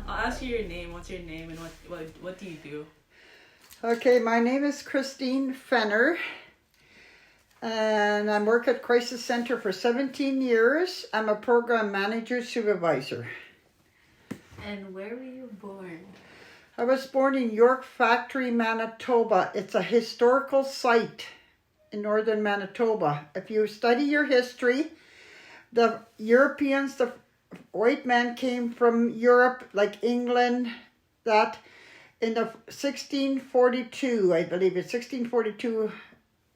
I'll ask you your name. What's your name and what do you do? Okay, my name is Christine Fenner, and I work at Crisis Center for 17 years. I'm a program manager supervisor. And where were you born? I was born in York Factory, Manitoba. It's a historical site in northern Manitoba. If you study your history, the Europeans, the white man came from Europe, like England, that in the 1642, I believe it's 1642,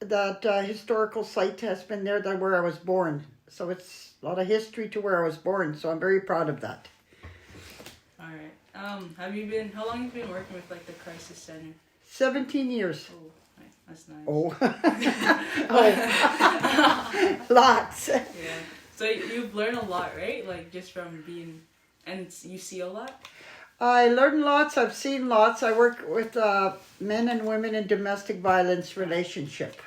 that historical site has been there where I was born. So it's a lot of history to where I was born, so I'm very proud of that. All right. How long have you been working with like the Crisis Center? 17 years. Oh, that's nice. Oh. Oh. Lots. Yeah. So you've learned a lot, right? Like just from being, and you see a lot? I learned lots. I've seen lots. I work with men and women in domestic violence relationship.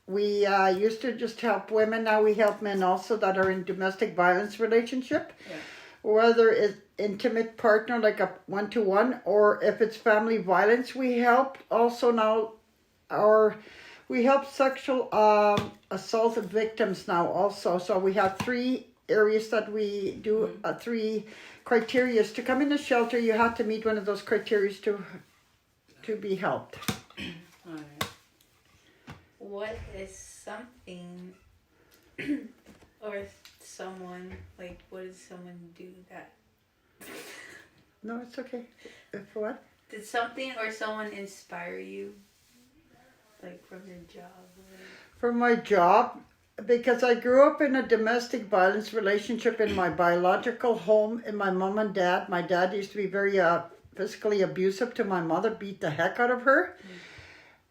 We used to just help women. Now we help men also that are in domestic violence relationship. Yeah. Whether it's intimate partner like a one-to-one or if it's family violence, we help also now. We help sexual assault victims now also. So we have 3 areas that we do, 3 criteria. To come in the shelter, you have to meet one of those criteria to be helped. All right. What is something or someone, like what does someone do that? No, it's okay. For what? Did something or someone inspire you? Like from your job? From my job, because I grew up in a domestic violence relationship in my biological home, in my mom and dad. My dad used to be very physically abusive to my mother, beat the heck out of her.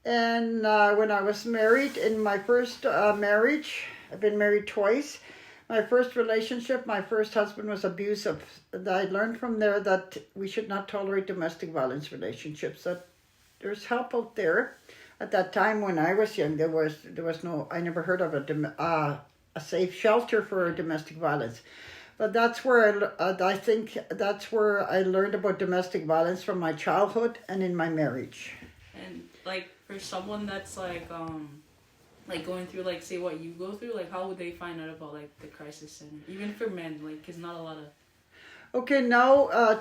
And when I was married, in my first marriage, I've been married twice. My first relationship, my first husband was abusive. I learned from there that we should not tolerate domestic violence relationships, that there's help out there. At that time when I was young, there was no, I never heard of a safe shelter for domestic violence. But that's where I think that's where I learned about domestic violence from my childhood and in my marriage. And like for someone that's like going through like say what you go through, like how would they find out about like the Crisis Center? Even for men, like 'cause not a lot of. Okay, now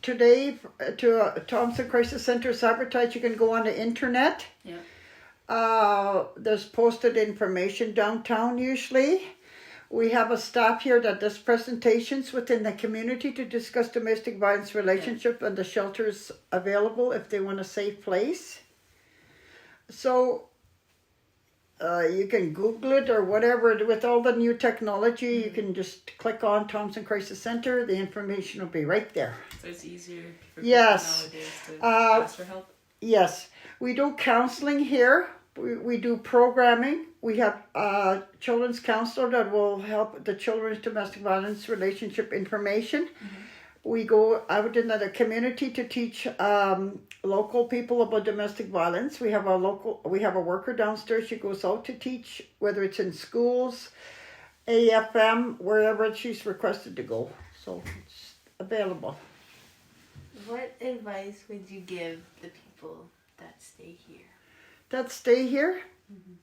Today, to Thompson Crisis Center's advertise, you can go on the internet. Yeah. There's posted information downtown usually. We have a staff here that does presentations within the community to discuss domestic violence relationship, and the shelter is available if they want a safe place. So you can Google it or whatever. With all the new technology, you can just click on Thompson Crisis Center. The information will be right there. So it's easier for people nowadays to ask for help? Yes. We do counseling here. We do programming. We have a children's counselor that will help the children's domestic violence relationship information. Mm-hmm. We go out in the community to teach local people about domestic violence. We have a worker downstairs. She goes out to teach, whether it's in schools, AFM, wherever she's requested to go. So it's available. What advice would you give the people that stay here? That stay here? Mm-hmm.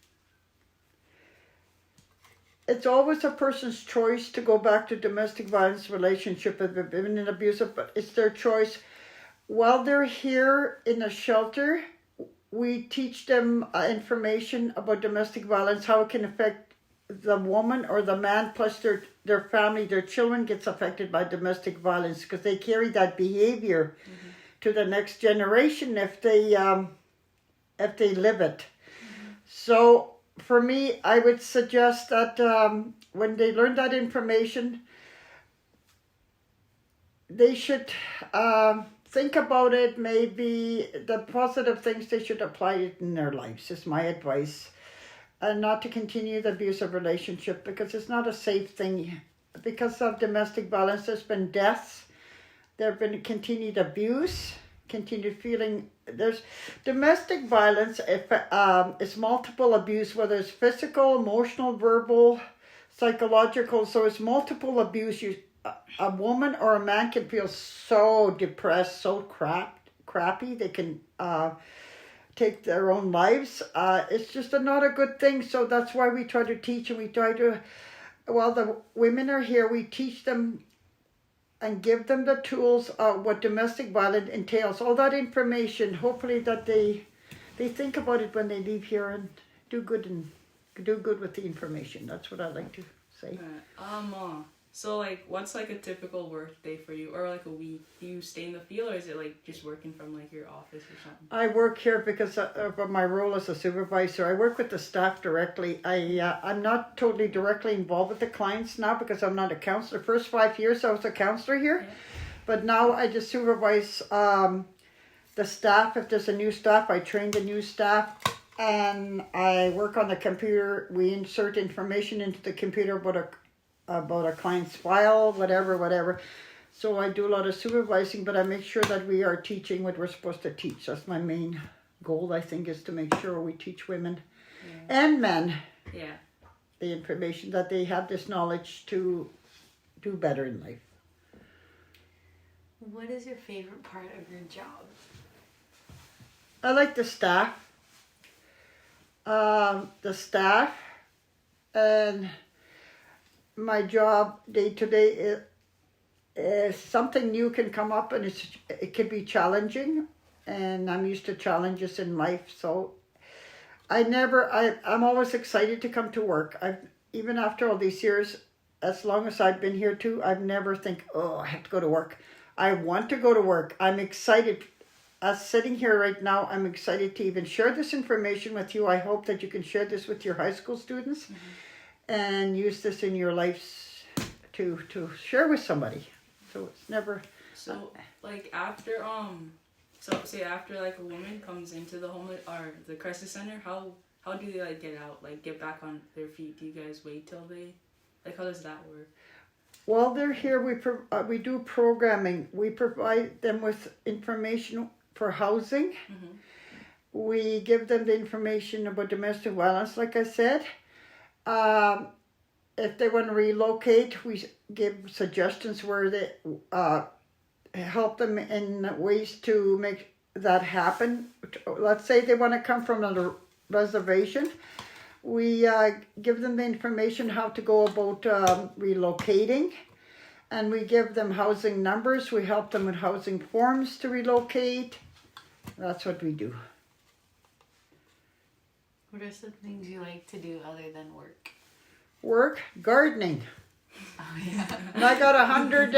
It's always a person's choice to go back to domestic violence relationship if they've been in abusive, but it's their choice. While they're here in a shelter, we teach them information about domestic violence, how it can affect the woman or the man, plus their family, their children gets affected by domestic violence because they carry that behavior to the next generation if they live it. Mm-hmm. So for me, I would suggest that when they learn that information, they should think about it. Maybe the positive things, they should apply it in their lives, is my advice. And not to continue the abusive relationship, because it's not a safe thing. Because of domestic violence, there's been deaths, there have been continued abuse, continued feeling. There's domestic violence. It's multiple abuse, whether it's physical, emotional, verbal, psychological. So it's multiple abuse a woman or a man can feel so depressed, so crappy. They can take their own lives. It's just not a good thing. So that's why we try to teach, and we try to, while the women are here, we teach them and give them the tools of what domestic violence entails. All that information, hopefully that they think about it when they leave here and do good with the information. That's what I like to say. So like, what's like a typical work day for you, or like a week? Do you stay in the field, or is it like just working from like your office or something? I work here because of my role as a supervisor. I work with the staff directly. I'm not totally directly involved with the clients now because I'm not a counselor. First 5 years I was a counselor here, yeah. But now I just supervise the staff. If there's a new staff, I train the new staff, and I work on the computer. We insert information into the computer about a client's file, whatever. So I do a lot of supervising, but I make sure that we are teaching what we're supposed to teach. That's my main goal, I think, is to make sure we teach women and men the information, that they have this knowledge to do better in life. What is your favorite part of your job? I like the staff. And my job day to day is something new can come up, and it can be challenging, and I'm used to challenges in life, so I'm always excited to come to work. Even after all these years, as long as I've been here too, I've never think, oh, I have to go to work. I want to go to work. I'm excited. As sitting here right now, I'm excited to even share this information with you. I hope that you can share this with your high school students. Mm-hmm. And use this in your lives to share with somebody. So it's never. So like after so say after like a woman comes into the home or the crisis center, how do they like get out, like get back on their feet? Do you guys wait till they, like, how does that work? While they're here, we do programming. We provide them with information for housing. Mm-hmm. We give them the information about domestic violence, like I said. If they want to relocate, we give suggestions where they help them in ways to make that happen. Let's say they want to come from a reservation. We give them the information how to go about relocating, and we give them housing numbers. We help them with housing forms to relocate. That's what we do. What are some things you like to do other than work? Work, gardening. Oh, yeah. And I got 100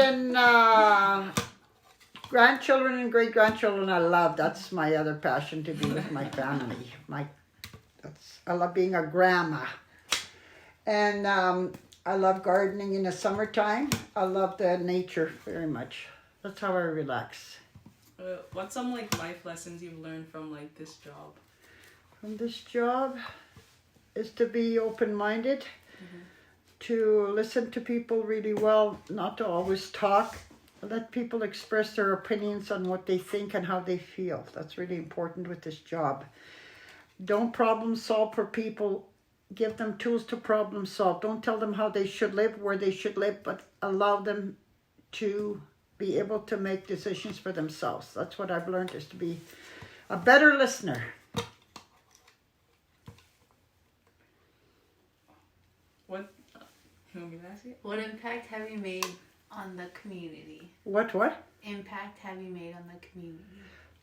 grandchildren and great-grandchildren I love. That's my other passion, to be with my family. I love being a grandma. And I love gardening in the summertime. I love the nature very much. That's how I relax. What's some like life lessons you've learned from like this job? From this job is to be open-minded, mm-hmm. to listen to people really well, not to always talk. Let people express their opinions on what they think and how they feel. That's really important with this job. Don't problem solve for people. Give them tools to problem solve. Don't tell them how they should live, where they should live, but allow them to be able to make decisions for themselves. That's what I've learned, is to be a better listener. What impact have you made on the community? What? Impact have you made on the community?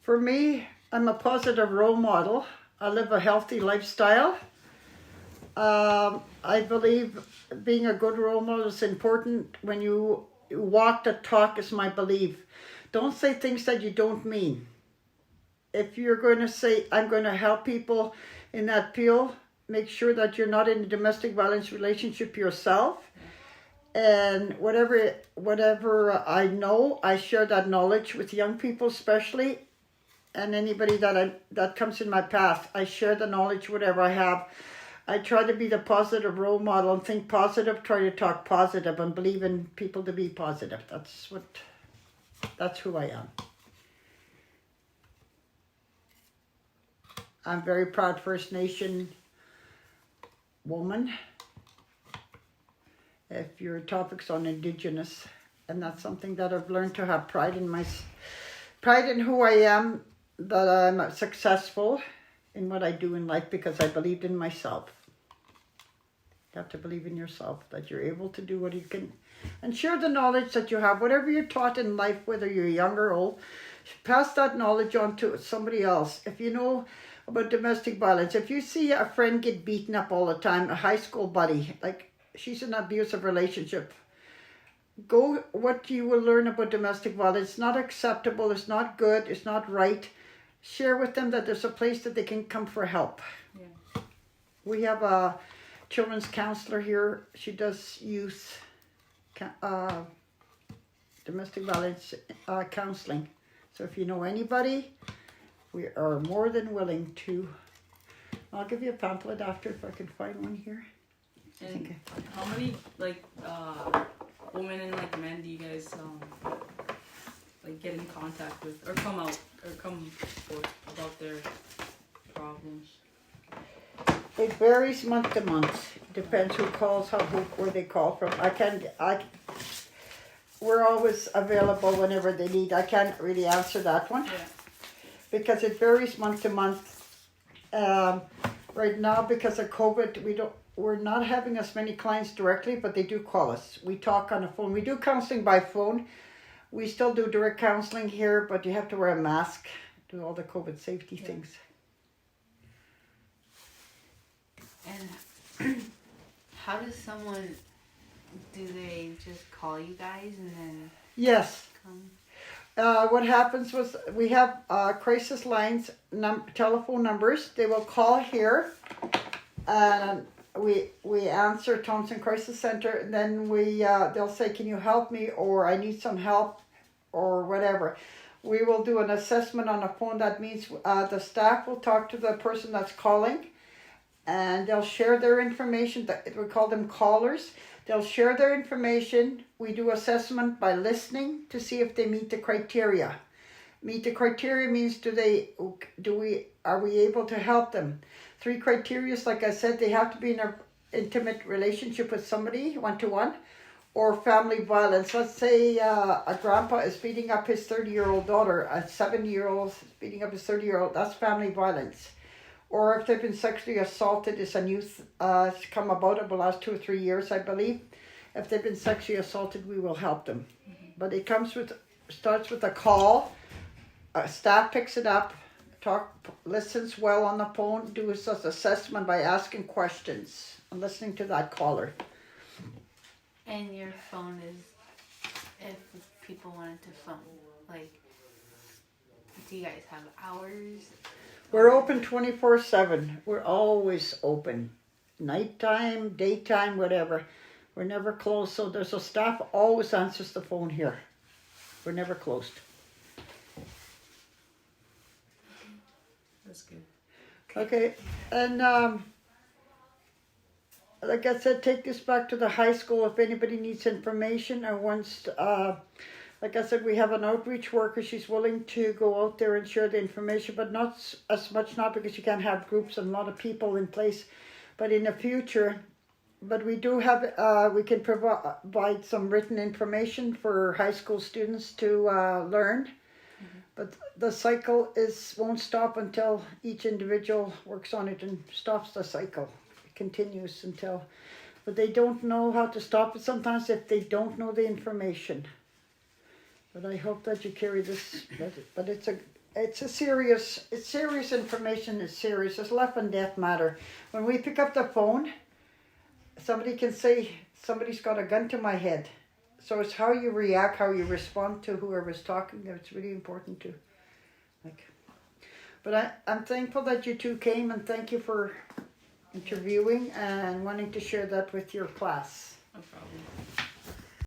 For me, I'm a positive role model. I live a healthy lifestyle. I believe being a good role model is important. When you walk the talk is my belief. Don't say things that you don't mean. If you're going to say, I'm going to help people in that field, make sure that you're not in a domestic violence relationship yourself. And whatever I know, I share that knowledge with young people especially, and anybody that comes in my path. I share the knowledge, whatever I have. I try to be the positive role model and think positive, try to talk positive and believe in people to be positive. That's who I am. I'm very proud First Nation woman. If your topic's on Indigenous And that's something that I've learned to have pride in who I am, that I'm successful in what I do in life because I believed in myself. You have to believe in yourself, that you're able to do what you can, and share the knowledge that you have. Whatever you're taught in life, whether you're young or old, pass that knowledge on to somebody else. If you know about domestic violence, if you see a friend get beaten up all the time, a high school buddy, like she's in an abusive relationship, go what you will learn about domestic violence. It's not acceptable, it's not good, it's not right. Share with them that there's a place that they can come for help. Yeah. We have a children's counselor here. She does youth domestic violence counseling. So if you know anybody, we are more than willing to. I'll give you a pamphlet after if I can find one here. And how many women and like men do you guys like get in contact with or come forth about their problems? It varies month to month. Depends who calls, where they call from. We're always available whenever they need. I can't really answer that one. Yeah. Because it varies month to month. Right now, because of COVID, we're not having as many clients directly, but they do call us. We talk on the phone. We do counseling by phone. We still do direct counseling here, but you have to wear a mask, do all the COVID safety things. And how does someone, do they just call you guys and then Yes. come? What happens was we have crisis lines, telephone numbers. They will call here, and we answer Thompson Crisis Center. And then they'll say, "Can you help me?" or "I need some help," or whatever. We will do an assessment on the phone. That means the staff will talk to the person that's calling, and they'll share their information. We call them callers. They'll share their information. We do assessment by listening to see if they meet the criteria. Meet the criteria means are we able to help them? 3 criteria, like I said, they have to be in an intimate relationship with somebody, one-to-one, or family violence. Let's say a grandpa is beating up his 30-year-old daughter, a 7-year-old is beating up his 30-year-old, that's family violence. Or if they've been sexually assaulted, it's a new it's come about over the last 2 or 3 years, I believe. If they've been sexually assaulted, we will help them. Mm-hmm. But it starts with a call. Staff picks it up, listens well on the phone, do an assessment by asking questions and listening to that caller. And your phone is, if people wanted to phone, like, do you guys have hours? We're open 24/7. We're always open. Nighttime, daytime, whatever. We're never closed. So there's a staff always answers the phone here. We're never closed. That's good. Okay. And like I said, take this back to the high school if anybody needs information or wants like I said, we have an outreach worker. She's willing to go out there and share the information, but not as much now because you can't have groups and a lot of people in place. But in the future, we do have, we can provide some written information for high school students to learn. Mm-hmm. But the cycle won't stop until each individual works on it and stops the cycle. It continues but they don't know how to stop it sometimes if they don't know the information. But I hope that you carry this. But it's serious information. It's serious. It's life and death matter. When we pick up the phone, somebody can say somebody's got a gun to my head. So it's how you react, how you respond to whoever's talking. It's really important too. But I'm thankful that you two came, and thank you for interviewing and wanting to share that with your class. No problem.